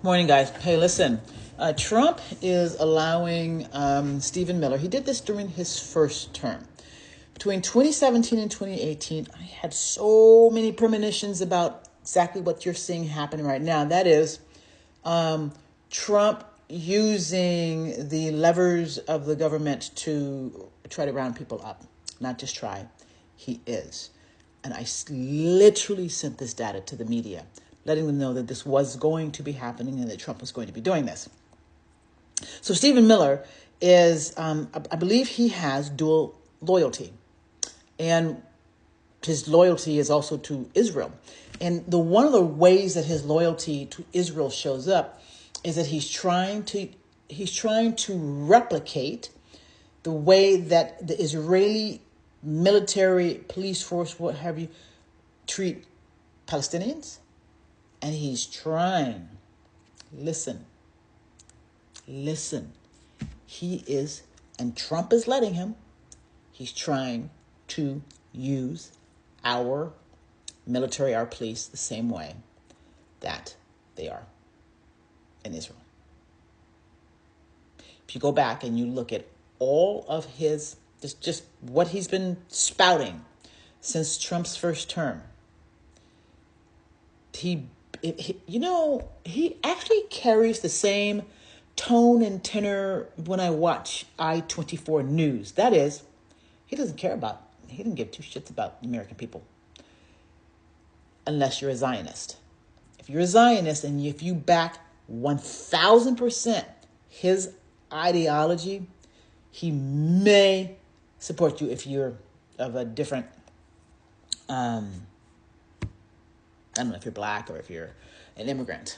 Morning, guys. Hey, listen. Trump is allowing Stephen Miller. He did this during his first term. Between 2017 and 2018, I had so many premonitions about exactly what you're seeing happening right now. That is Trump using the levers of the government to try to round people up. Not just try. He is. And I literally sent this data to the media, letting them know that this was going to be happening and that Trump was going to be doing this. So Stephen Miller is, I believe he has dual loyalty. And his loyalty is also to Israel. And one of the ways that his loyalty to Israel shows up is that he's trying to replicate the way that the Israeli military, police force, what have you, treat Palestinians. And he's trying, listen, he is, and Trump is letting him, he's trying to use our military, our police, the same way that they are in Israel. If you go back and you look at all of his, just what he's been spouting since Trump's first term, he actually carries the same tone and tenor when I watch I-24 News. That is, he doesn't give two shits about American people unless you're a Zionist. If you're a Zionist and if you back 1,000% his ideology, he may support you if you're of a different, I don't know if you're black or if you're an immigrant,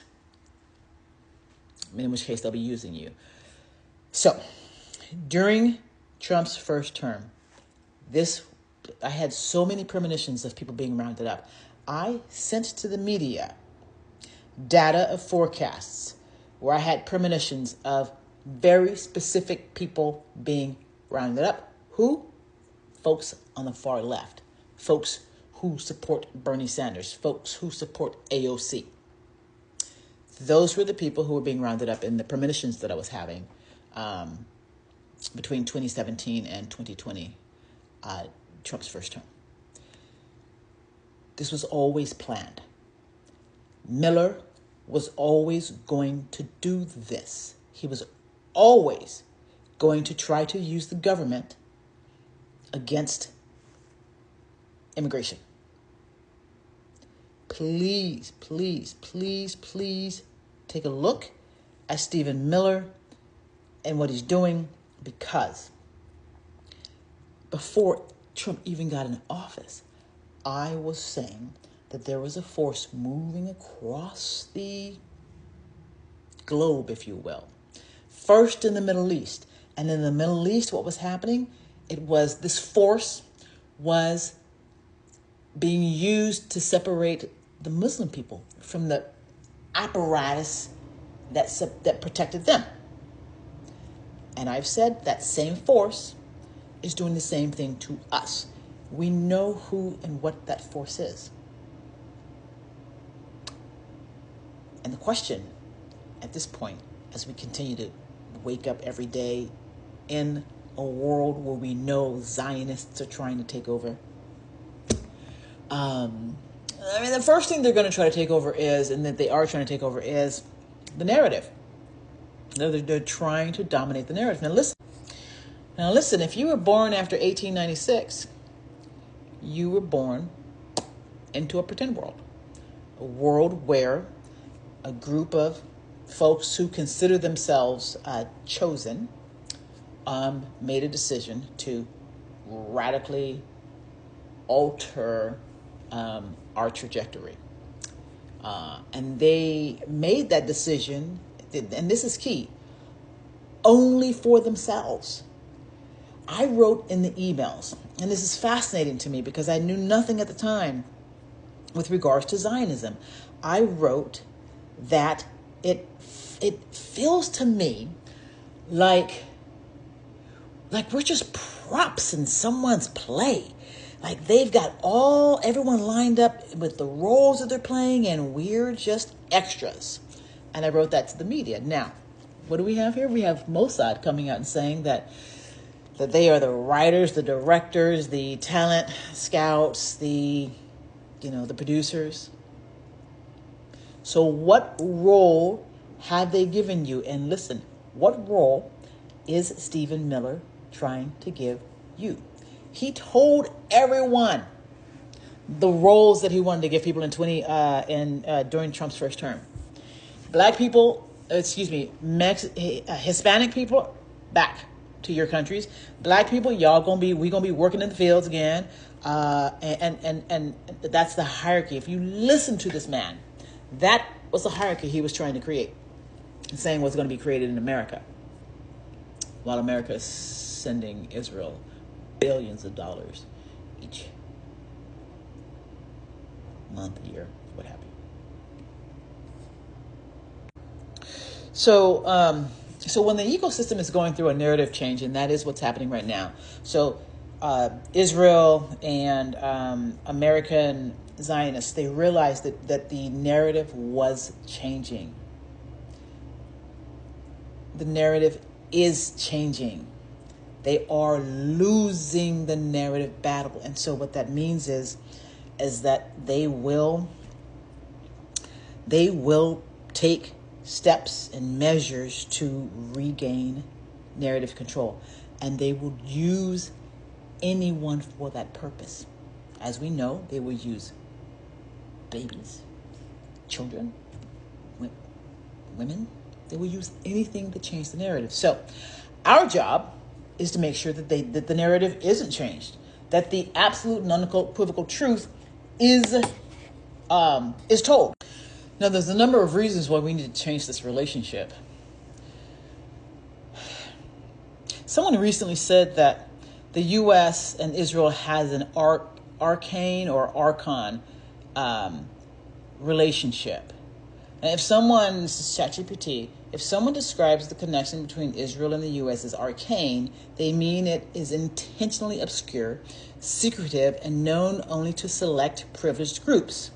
in which case they'll be using you. So during Trump's first term, I had so many premonitions of people being rounded up. I sent to the media data of forecasts where I had premonitions of very specific people being rounded up. Who? Folks on the far left. Folks who support Bernie Sanders. Folks who support AOC. Those were the people who were being rounded up in the premonitions that I was having between 2017 and 2020, Trump's first term. This was always planned. Miller was always going to do this. He was always going to try to use the government against immigration. Please take a look at Stephen Miller and what he's doing, because before Trump even got in office, I was saying that there was a force moving across the globe, if you will. First in the Middle East. And in the Middle East, what was happening? This force was being used to separate the Muslim people from the apparatus that protected them. And I've said that same force is doing the same thing to us. We know who and what that force is. And the question at this point, as we continue to wake up every day in a world where we know Zionists are trying to take over, the first thing they're going to try to take over is, and that they are trying to take over, is the narrative. They're trying to dominate the narrative. Now listen, if you were born after 1896, you were born into a pretend world. A world where a group of folks who consider themselves chosen made a decision to radically alter our trajectory. And they made that decision, and this is key, only for themselves. I wrote in the emails, and this is fascinating to me because I knew nothing at the time with regards to Zionism. I wrote that it feels to me like we're just props in someone's play. Like they've got everyone lined up with the roles that they're playing, and we're just extras. And I wrote that to the media. Now, what do we have here? We have Mossad coming out and saying that they are the writers, the directors, the talent scouts, the producers. So what role have they given you? And listen, what role is Stephen Miller trying to give you? He told everyone the roles that he wanted to give people during Trump's first term. Black people, Hispanic people, back to your countries. Black people, we gonna be working in the fields again. And that's the hierarchy. If you listen to this man, that was the hierarchy he was trying to create, saying what's going to be created in America, while America is sending Israel billions of dollars each month, year, what have you. So when the ecosystem is going through a narrative change, and that is what's happening right now. So Israel and American Zionists, they realized that the narrative was changing. The narrative is changing. They are losing the narrative battle. And so what that means is that they will take steps and measures to regain narrative control. And they will use anyone for that purpose. As we know, they will use babies, children, women. They will use anything to change the narrative. So our job is to make sure that the narrative isn't changed, that the absolute and unequivocal truth is told. Now, there's a number of reasons why we need to change this relationship. Someone recently said that the U.S. and Israel has an arcane or archon relationship. And if someone, this is ChatGPT, if someone describes the connection between Israel and the U.S. as arcane, they mean it is intentionally obscure, secretive, and known only to select privileged groups.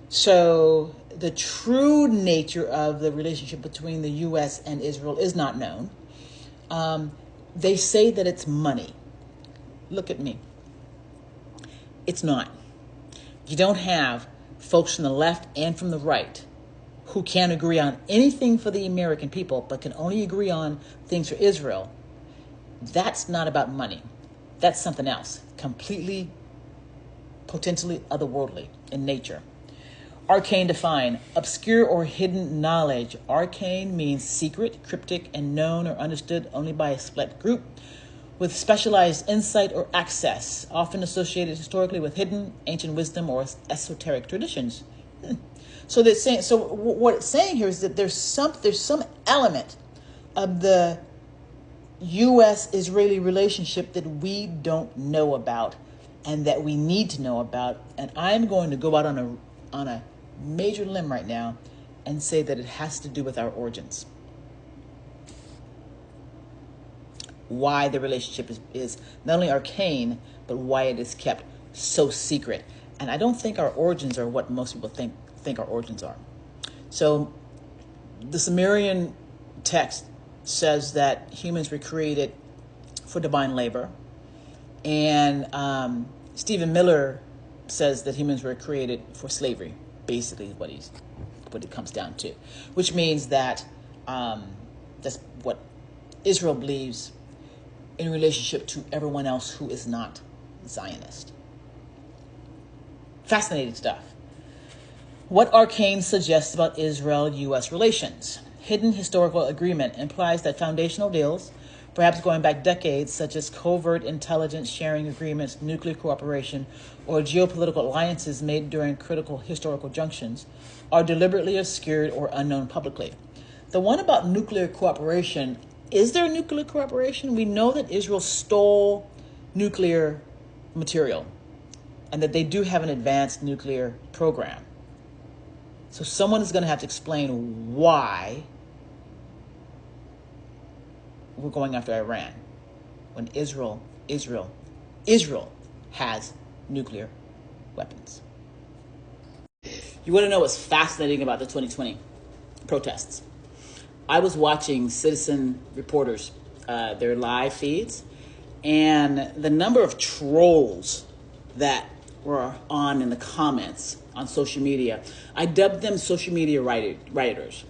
So the true nature of the relationship between the U.S. and Israel is not known. They say that it's money. Look at me. It's not. You don't have folks from the left and from the right who can't agree on anything for the American people, but can only agree on things for Israel. That's not about money. That's something else, completely, potentially otherworldly in nature. Arcane define, obscure or hidden knowledge. Arcane means secret, cryptic, and known or understood only by a select group with specialized insight or access, often associated historically with hidden, ancient wisdom or esoteric traditions. So they're saying, what it's saying here is that there's some element of the U.S.-Israeli relationship that we don't know about and that we need to know about. And I'm going to go out on a major limb right now and say that it has to do with our origins. Why the relationship is not only arcane, but why it is kept so secret. And I don't think our origins are what most people think our origins are. So the Sumerian text says that humans were created for divine labor. And Stephen Miller says that humans were created for slavery, basically is what it comes down to. Which means that that's what Israel believes in relationship to everyone else who is not Zionist. Fascinating stuff. What Arcane suggests about Israel-U.S. relations? Hidden historical agreement implies that foundational deals, perhaps going back decades, such as covert intelligence sharing agreements, nuclear cooperation, or geopolitical alliances made during critical historical junctions, are deliberately obscured or unknown publicly. The one about nuclear cooperation, is there nuclear cooperation? We know that Israel stole nuclear material and that they do have an advanced nuclear program. So someone is going to have to explain why we're going after Iran when Israel has nuclear weapons. You want to know what's fascinating about the 2020 protests. I was watching citizen reporters, their live feeds, and the number of trolls that were on in the comments on social media, I dubbed them social media rioters.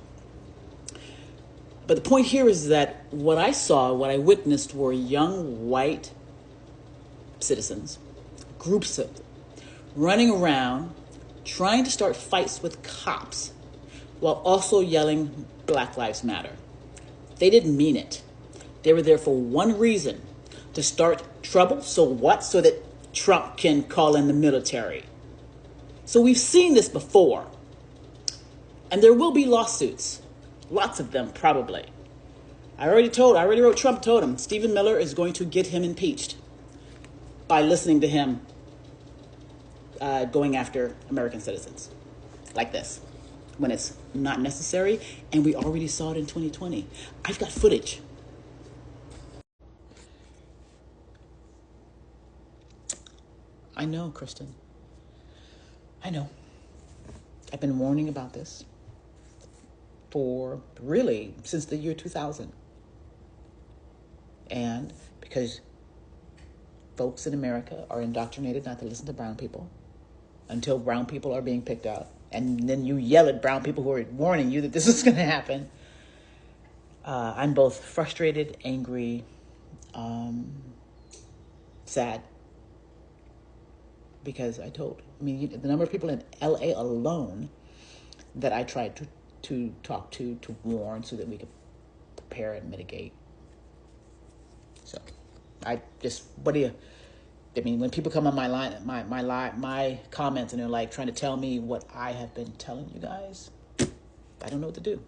But the point here is that what I saw, what I witnessed were young white citizens, groups of them, running around trying to start fights with cops while also yelling Black Lives Matter. They didn't mean it. They were there for one reason, to start trouble. So what? So that Trump can call in the military. So we've seen this before. And there will be lawsuits. Lots of them, probably. I already wrote, Trump told him, Stephen Miller is going to get him impeached by listening to him going after American citizens like this when it's not necessary. And we already saw it in 2020. I've got footage. I know, Kristen. I know. I've been warning about this for really since the year 2000. And because folks in America are indoctrinated not to listen to brown people until brown people are being picked out. And then you yell at brown people who are warning you that this is going to happen. I'm both frustrated, angry, sad. Because the number of people in LA alone that I tried to talk to warn so that we could prepare and mitigate. So when people come on my comments and they're like trying to tell me what I have been telling you guys, I don't know what to do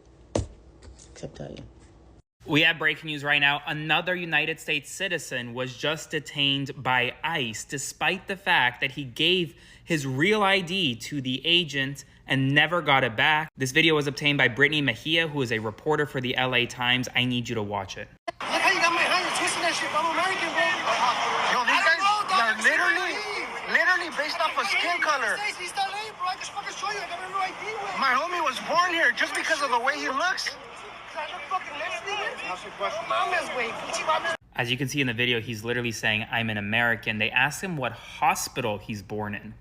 except tell you. We have breaking news right now. Another United States citizen was just detained by ICE, despite the fact that he gave his real ID to the agent and never got it back. This video was obtained by Brittany Mejia, who is a reporter for the LA Times. I need you to watch it. Look how you got my hand. You're twisting that shit. I'm American, bro. Yo, these guys are literally based off of skin color. My homie was born here just because of the way he looks. As you can see in the video, he's literally saying, I'm an American. They asked him what hospital he's born in.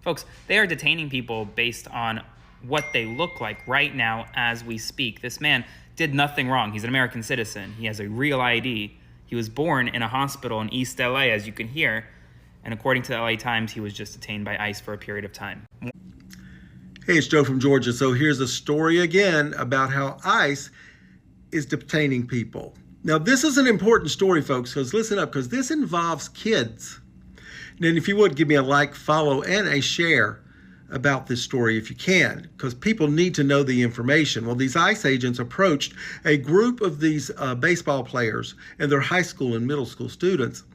Folks, they are detaining people based on what they look like right now as we speak. This man did nothing wrong. He's an American citizen. He has a real ID. He was born in a hospital in East LA, as you can hear. And according to the LA Times, he was just detained by ICE for a period of time. Hey, it's Joe from Georgia. So here's a story again about how ICE is detaining people. Now, this is an important story, folks, because listen up, because this involves kids. And if you would, give me a like, follow, and a share about this story if you can, because people need to know the information. Well, these ICE agents approached a group of these baseball players and their high school and middle school students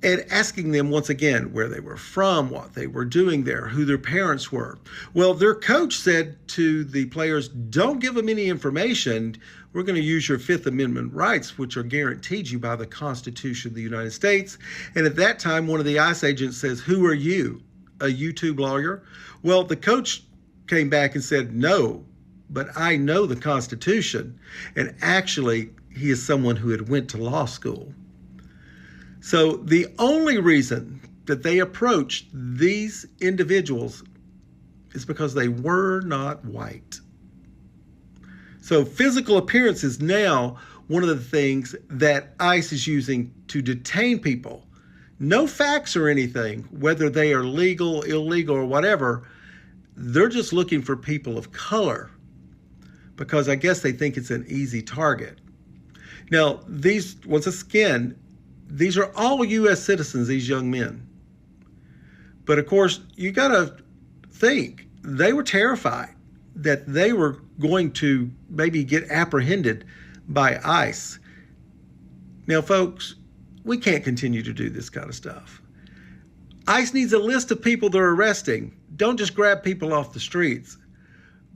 and asking them once again where they were from, what they were doing there, who their parents were. Well, their coach said to the players, don't give them any information. We're going to use your Fifth Amendment rights, which are guaranteed you by the Constitution of the United States. And at that time, one of the ICE agents says, who are you? A YouTube lawyer? Well, the coach came back and said, no, but I know the Constitution. And actually, he is someone who had went to law school. So the only reason that they approached these individuals is because they were not white. So physical appearance is now one of the things that ICE is using to detain people. No facts or anything, whether they are legal, illegal, or whatever. They're just looking for people of color because I guess they think it's an easy target. Now, once again, these are all U.S. citizens, these young men. But of course, you got to think, they were terrified that they were going to maybe get apprehended by ICE. Now, folks, we can't continue to do this kind of stuff. ICE needs a list of people they're arresting. Don't just grab people off the streets.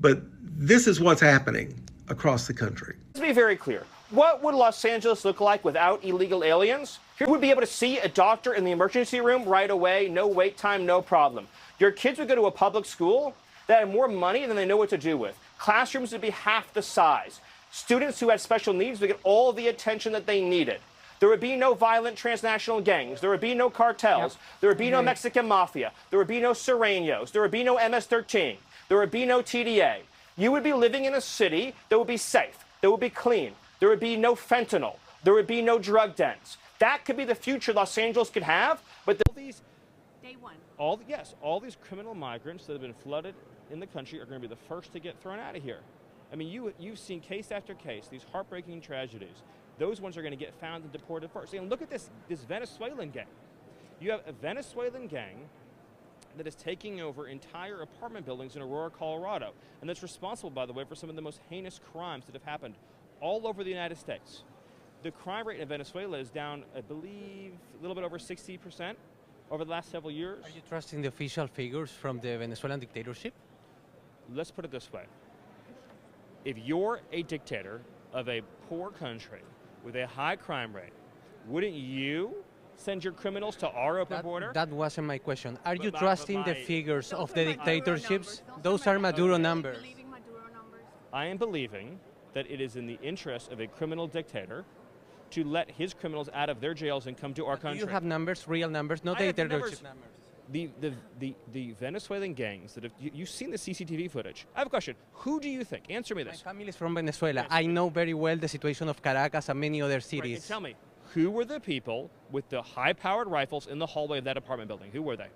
But this is what's happening across the country. Let's be very clear. What would Los Angeles look like without illegal aliens? You would be able to see a doctor in the emergency room right away, no wait time, no problem. Your kids would go to a public school that had more money than they know what to do with. Classrooms would be half the size. Students who had special needs would get all the attention that they needed. There would be no violent transnational gangs. There would be no cartels. There would be no Mexican mafia. There would be no Sureños. There would be no MS-13. There would be no TDA. You would be living in a city that would be safe, that would be clean. There would be no fentanyl. There would be no drug dens. That could be the future Los Angeles could have, but all these Day one. all these criminal migrants that have been flooded in the country are going to be the first to get thrown out of here. I mean, you've seen case after case, these heartbreaking tragedies. Those ones are going to get found and deported first. And look at this Venezuelan gang. You have a Venezuelan gang that is taking over entire apartment buildings in Aurora, Colorado, and that's responsible, by the way, for some of the most heinous crimes that have happened all over the United States. The crime rate in Venezuela is down, I believe, a little bit over 60% over the last several years. Are you trusting the official figures from the Venezuelan dictatorship? Let's put it this way. If you're a dictator of a poor country with a high crime rate, wouldn't you send your criminals to our open border? That wasn't my question. Are you But trusting the my- figures of Those the are Maduro dictatorships? numbers. Those are Maduro Okay. numbers. Believing Maduro numbers. I am believing that it is in the interest of a criminal dictator to let his criminals out of their jails and come to our Do country. you have numbers, real numbers, not I have dictatorship numbers. numbers? The Venezuelan gangs that have, you've seen the CCTV footage. I have a question. Who do you think? Answer me My this. family is from Venezuela. I know very well the situation of Caracas and many other Right, cities. and tell me, who were the people with the high-powered rifles in the hallway of that apartment building? Who were they?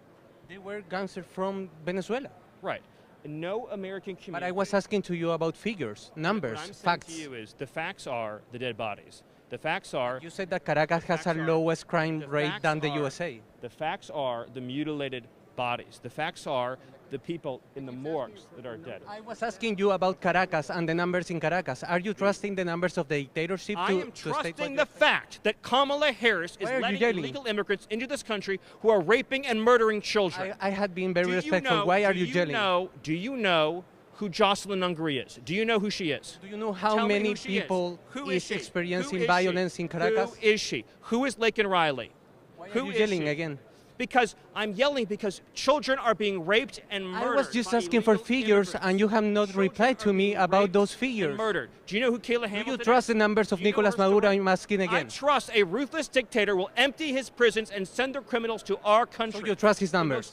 They were gangsters from Venezuela. Right. No American community. But I was asking to you about figures, numbers, What I'm saying facts. to you is the facts are the dead bodies. The facts are You said that Caracas has the facts are- lowest crime the rate facts than the are- USA. the facts are the mutilated bodies. The facts are the people in the morgues that are dead. I was asking you about Caracas and the numbers in Caracas. Are you trusting the numbers of the dictatorship I to, am to state what trusting you're the fact that Kamala Harris is Why are you letting yelling? illegal immigrants into this country who are raping and murdering children. I had been very Do you respectful. know- Why are do you yelling? Do you know who Jocelyn Ungary is? Do you know who she is? Do you know how Tell me many who she is. people Who is she? experiencing Who is violence she? in Caracas? Who is she? Who is Laken Riley? Why are Who you is yelling she? again? Because I'm yelling because children are being raped and murdered. I was just by asking for illegal figures, immigrants. and you have not Children replied are to me being about raped those and figures. murdered. Do you know who Kayla Do Hamilton you is? trust the numbers of Do you know Nicolas her story? Maduro? I'm asking I again. trust a ruthless dictator will empty his prisons and send their criminals to our country. So you trust his numbers?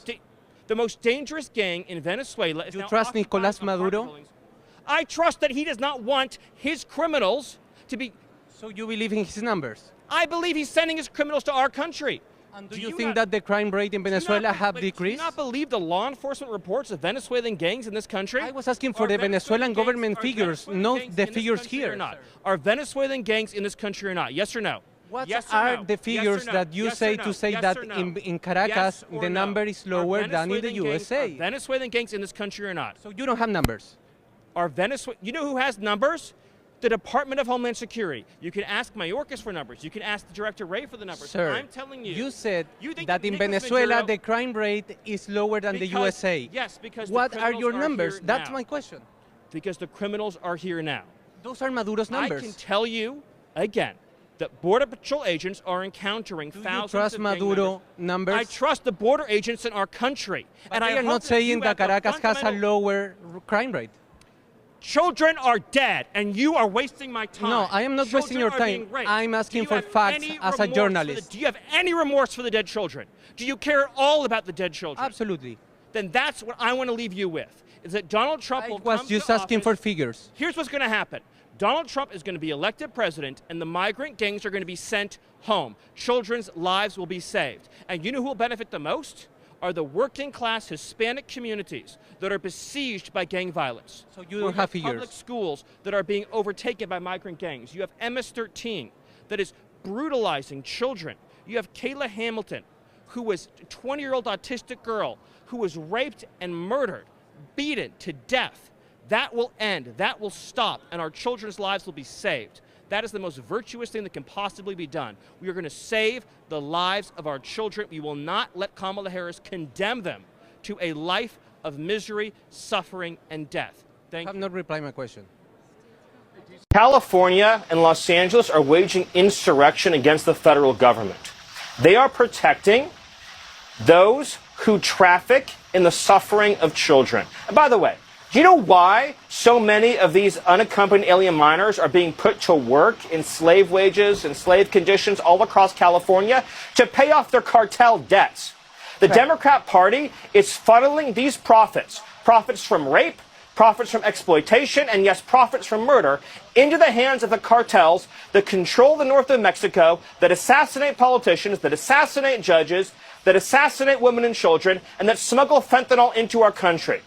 The most dangerous gang in Venezuela is You now trust occupying Nicolas apartment Maduro? buildings. I trust that he does not want his criminals to be. So you believe in his numbers? I believe he's sending his criminals to our country. And do Do you you think not- that the crime rate in Do you not Venezuela be- have wait, Do decreased? you not believe the law enforcement reports of Venezuelan gangs in this country? I was asking for Are the Venezuelan gangs- government are figures, Venezuelan not gangs the in this figures country here. Or not? Are Venezuelan gangs in this country or not? Yes or no? What Yes or are no? the Yes or figures no? that you Yes or say no? to say Yes that or no? in Caracas Yes or the no? number is Are lower than in the Venezuelan gangs- USA? Are Venezuelan gangs in this country or not? So you don't have numbers. Are Venezuela? You know who has numbers? The Department of Homeland Security. You can ask Mayorkas for numbers. You can ask the Director Wray for the numbers. Sir, I'm telling you. said you think that in Nicolas Venezuela Maduro- the crime rate is lower than the Because- USA. Yes, because the What are criminals your are numbers? here That's now. my question. Because the criminals are here now. Those are Maduro's numbers. I can tell you again that Border Patrol agents are encountering Do you thousands trust of gang Maduro members. numbers? I trust the border agents in our country. But and they I are hope not that saying you that have the Caracas has a fundamental- lower crime rate. Children are dead, and you are wasting my time. No, I am not Children wasting your are time. being raped. I'm asking Do you for have facts any as a remorse for the- journalist. Do you have any remorse for the dead children? Do you care at all about the dead children? Absolutely. Then that's what I want to leave you with, is that Donald Trump I will was come just to asking for office. figures. Here's what's going to happen. Donald Trump is going to be elected president, and the migrant gangs are going to be sent home. Children's lives will be saved. And you know who will benefit the most? Are the working class Hispanic communities that are besieged by gang violence. So you don't have figures. Public schools that are being overtaken by migrant gangs. You have MS-13 that is brutalizing children. You have Kayla Hamilton, who was a 20-year-old autistic girl who was raped and murdered, beaten to death. That will end. That will stop, and our children's lives will be saved. That is the most virtuous thing that can possibly be done. We are going to save the lives of our children. We will not let Kamala Harris condemn them to a life of misery, suffering, and death. I Thank have you. not replied my question. California and Los Angeles are waging insurrection against the federal government. They are protecting those who traffic in the suffering of children. And by the way, Do you know why so many of these unaccompanied alien minors are being put to work in slave wages and slave conditions all across California? To pay off their cartel debts. The Democrat Party is funneling these profits from rape, profits from exploitation, and yes, profits from murder, into the hands of the cartels that control the north of Mexico, that assassinate politicians, that assassinate judges, that assassinate women and children, and that smuggle fentanyl into our country.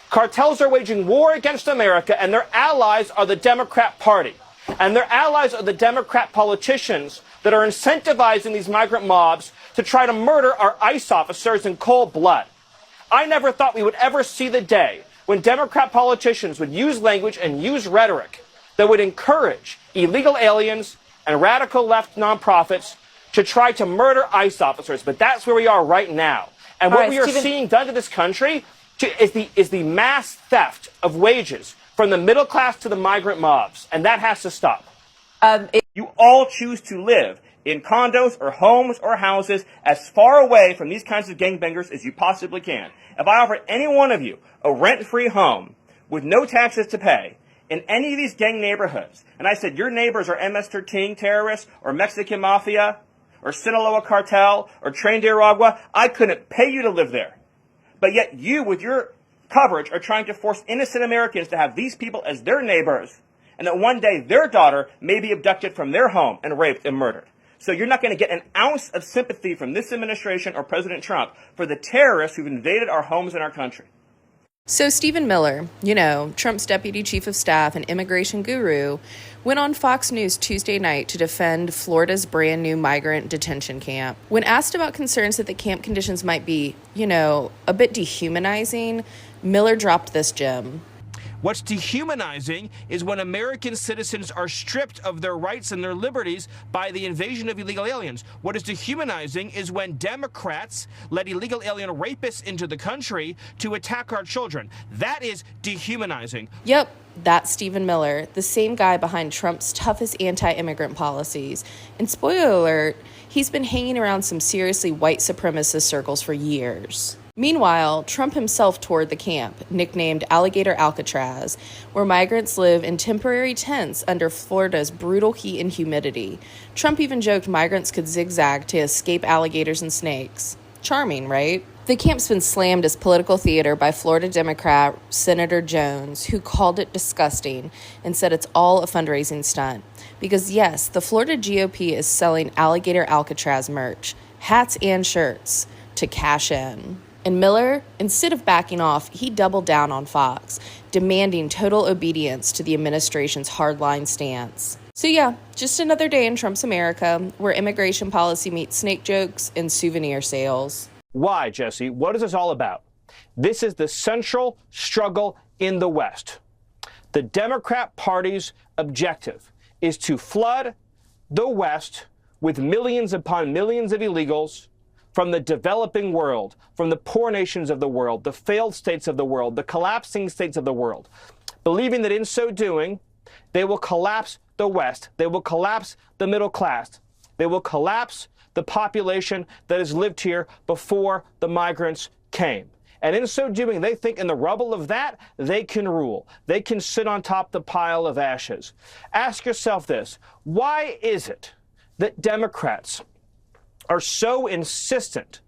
Cartels are waging war against America, and their allies are the Democrat Party. And their allies are the Democrat politicians that are incentivizing these migrant mobs to try to murder our ICE officers in cold blood. I never thought we would ever see the day when Democrat politicians would use language and use rhetoric that would encourage illegal aliens and radical left nonprofits to try to murder ICE officers. But that's where we are right now. And what we are seeing done to this country is the mass theft of wages from the middle class to the migrant mobs. And that has to stop. You all choose to live in condos or homes or houses as far away from these kinds of gangbangers as you possibly can. If I offered any one of you a rent-free home with no taxes to pay in any of these gang neighborhoods, and I said your neighbors are MS-13 terrorists or Mexican mafia or Sinaloa cartel or Tren de Aragua, I couldn't pay you to live there. But yet you, with your coverage, are trying to force innocent Americans to have these people as their neighbors, and that one day their daughter may be abducted from their home and raped and murdered. So you're not going to get an ounce of sympathy from this administration or President Trump for the terrorists who've invaded our homes and our country. So Stephen Miller, you know, Trump's deputy chief of staff and immigration guru, went on Fox News Tuesday night to defend Florida's brand new migrant detention camp. When asked about concerns that the camp conditions might be, you know, a bit dehumanizing, Miller dropped this gem. What's dehumanizing is when American citizens are stripped of their rights and their liberties by the invasion of illegal aliens. What is dehumanizing is when Democrats let illegal alien rapists into the country to attack our children. That is dehumanizing. Yep, that's Stephen Miller, the same guy behind Trump's toughest anti-immigrant policies. And spoiler alert, he's been hanging around some seriously white supremacist circles for years. Meanwhile, Trump himself toured the camp, nicknamed Alligator Alcatraz, where migrants live in temporary tents under Florida's brutal heat and humidity. Trump even joked migrants could zigzag to escape alligators and snakes. Charming, right? The camp's been slammed as political theater by Florida Democrat Senator Jones, who called it disgusting and said it's all a fundraising stunt. Because yes, the Florida GOP is selling Alligator Alcatraz merch, hats and shirts, to cash in. And Miller, instead of backing off, he doubled down on Fox, demanding total obedience to the administration's hardline stance. So yeah, just another day in Trump's America, where immigration policy meets snake jokes and souvenir sales. Why, Jesse? What is this all about? This is the central struggle in the West. The Democrat Party's objective is to flood the West with millions upon millions of illegals from the developing world, from the poor nations of the world, the failed states of the world, the collapsing states of the world, believing that in so doing, they will collapse the West, they will collapse the middle class, they will collapse the population that has lived here before the migrants came. And in so doing, they think in the rubble of that, they can rule. They can sit on top of the pile of ashes. Ask yourself this: why is it that Democrats are so insistent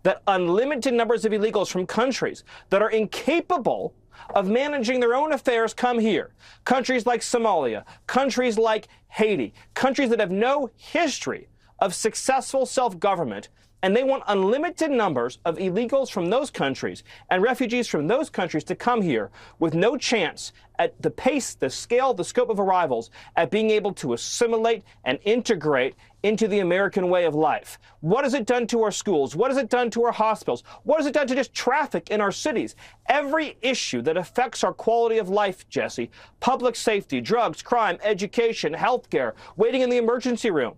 that unlimited numbers of illegals from countries that are incapable of managing their own affairs come here? Countries like Somalia, countries like Haiti, countries that have no history of successful self-government, and they want unlimited numbers of illegals from those countries and refugees from those countries to come here with no chance at the pace, the scale, the scope of arrivals at being able to assimilate and integrate into the American way of life. What has it done to our schools? What has it done to our hospitals? What has it done to just traffic in our cities? Every issue that affects our quality of life, Jesse, public safety, drugs, crime, education, healthcare, waiting in the emergency room,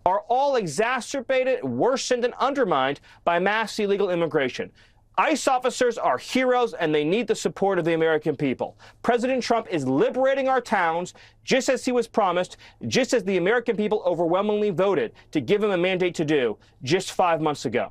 are all exacerbated, worsened, and undermined by mass illegal immigration. ICE officers are heroes, and they need the support of the American people. President Trump is liberating our towns, just as he was promised, just as the American people overwhelmingly voted to give him a mandate to do just 5 months ago.